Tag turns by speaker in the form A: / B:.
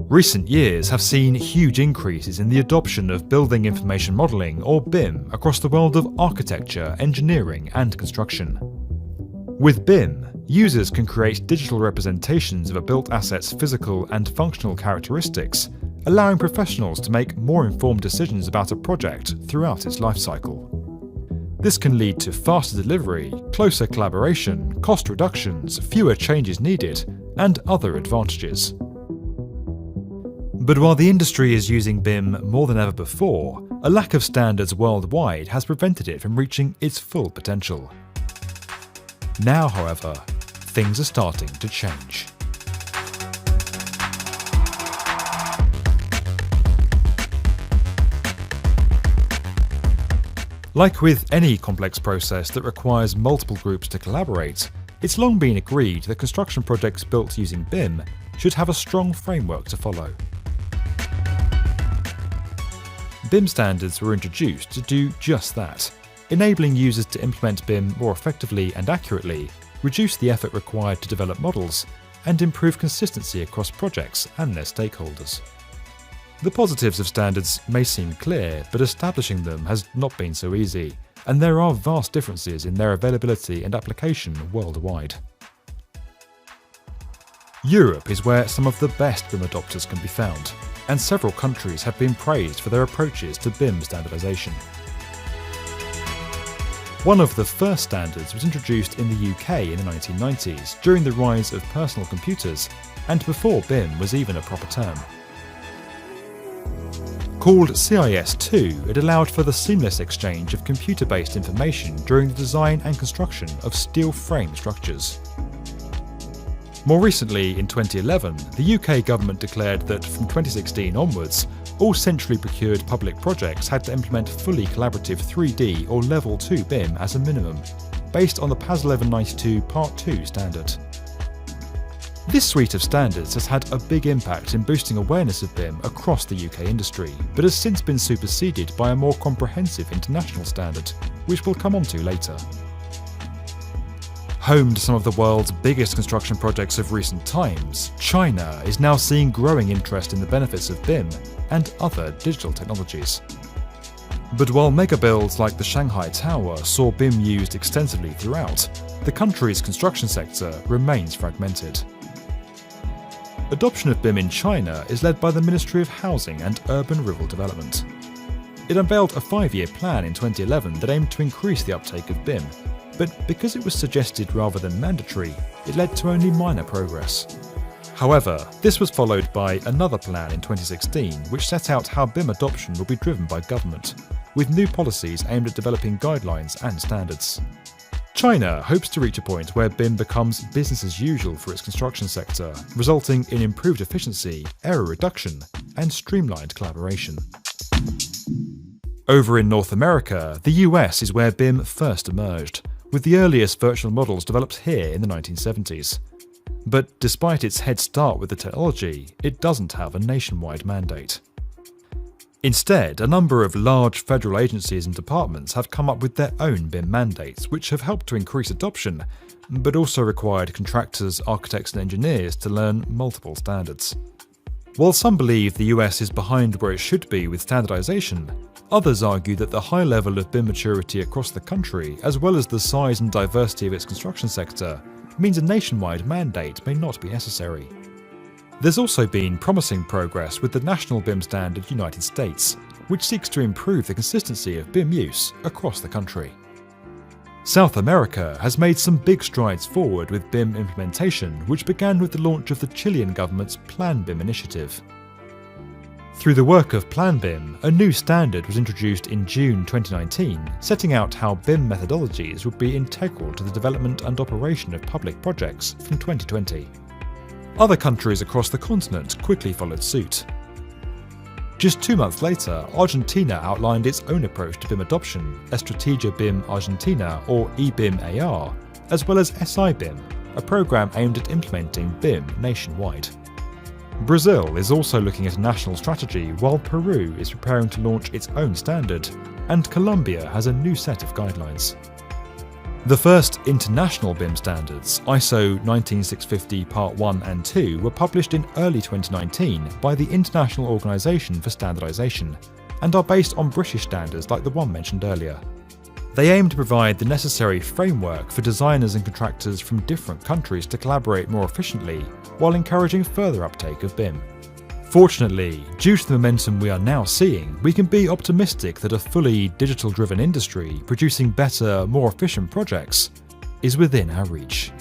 A: Recent years have seen huge increases in the adoption of Building Information Modelling, or BIM, across the world of architecture, engineering and construction. With BIM, users can create digital representations of a built asset's physical and functional characteristics, allowing professionals to make more informed decisions about a project throughout its lifecycle. This can lead to faster delivery, closer collaboration, cost reductions, fewer changes needed, and other advantages. But while the industry is using BIM more than ever before, a lack of standards worldwide has prevented it from reaching its full potential. Now, however, things are starting to change. Like with any complex process that requires multiple groups to collaborate, it's long been agreed that construction projects built using BIM should have a strong framework to follow. BIM standards were introduced to do just that, enabling users to implement BIM more effectively and accurately, reduce the effort required to develop models, and improve consistency across projects and their stakeholders. The positives of standards may seem clear, but establishing them has not been so easy, and there are vast differences in their availability and application worldwide. Europe is where some of the best BIM adopters can be found, and several countries have been praised for their approaches to BIM standardization. One of the first standards was introduced in the UK in the 1990s during the rise of personal computers, and before BIM was even a proper term. Called CIS2, it allowed for the seamless exchange of computer-based information during the design and construction of steel frame structures. More recently, in 2011, the UK government declared that from 2016 onwards, all centrally procured public projects had to implement fully collaborative 3D or Level 2 BIM as a minimum, based on the PAS 1192 Part 2 standard. This suite of standards has had a big impact in boosting awareness of BIM across the UK industry, but has since been superseded by a more comprehensive international standard, which we'll come on to later. Home to some of the world's biggest construction projects of recent times, China is now seeing growing interest in the benefits of BIM and other digital technologies. But while mega builds like the Shanghai Tower saw BIM used extensively throughout, the country's construction sector remains fragmented. Adoption of BIM in China is led by the Ministry of Housing and Urban Rural Development. It unveiled a 5-year plan in 2011 that aimed to increase the uptake of BIM, but because it was suggested rather than mandatory, it led to only minor progress. However, this was followed by another plan in 2016 which set out how BIM adoption will be driven by government, with new policies aimed at developing guidelines and standards. China hopes to reach a point where BIM becomes business as usual for its construction sector, resulting in improved efficiency, error reduction, and streamlined collaboration. Over in North America, the US is where BIM first emerged, with the earliest virtual models developed here in the 1970s. But despite its head start with the technology, it doesn't have a nationwide mandate. Instead, a number of large federal agencies and departments have come up with their own BIM mandates, which have helped to increase adoption, but also required contractors, architects and engineers to learn multiple standards. While some believe the US is behind where it should be with standardization, others argue that the high level of BIM maturity across the country, as well as the size and diversity of its construction sector, means a nationwide mandate may not be necessary. There's also been promising progress with the National BIM Standard United States, which seeks to improve the consistency of BIM use across the country. South America has made some big strides forward with BIM implementation, which began with the launch of the Chilean government's Plan BIM initiative. Through the work of Plan BIM, a new standard was introduced in June 2019, setting out how BIM methodologies would be integral to the development and operation of public projects from 2020. Other countries across the continent quickly followed suit. Just 2 months later, Argentina outlined its own approach to BIM adoption, Estrategia BIM Argentina, or eBIM-AR, as well as SI-BIM, a program aimed at implementing BIM nationwide. Brazil is also looking at a national strategy, while Peru is preparing to launch its own standard, and Colombia has a new set of guidelines. The first international BIM standards, ISO 19650 Part 1 and 2, were published in early 2019 by the International Organisation for Standardisation, and are based on British standards like the one mentioned earlier. They aim to provide the necessary framework for designers and contractors from different countries to collaborate more efficiently, while encouraging further uptake of BIM. Fortunately, due to the momentum we are now seeing, we can be optimistic that a fully digital-driven industry producing better, more efficient projects is within our reach.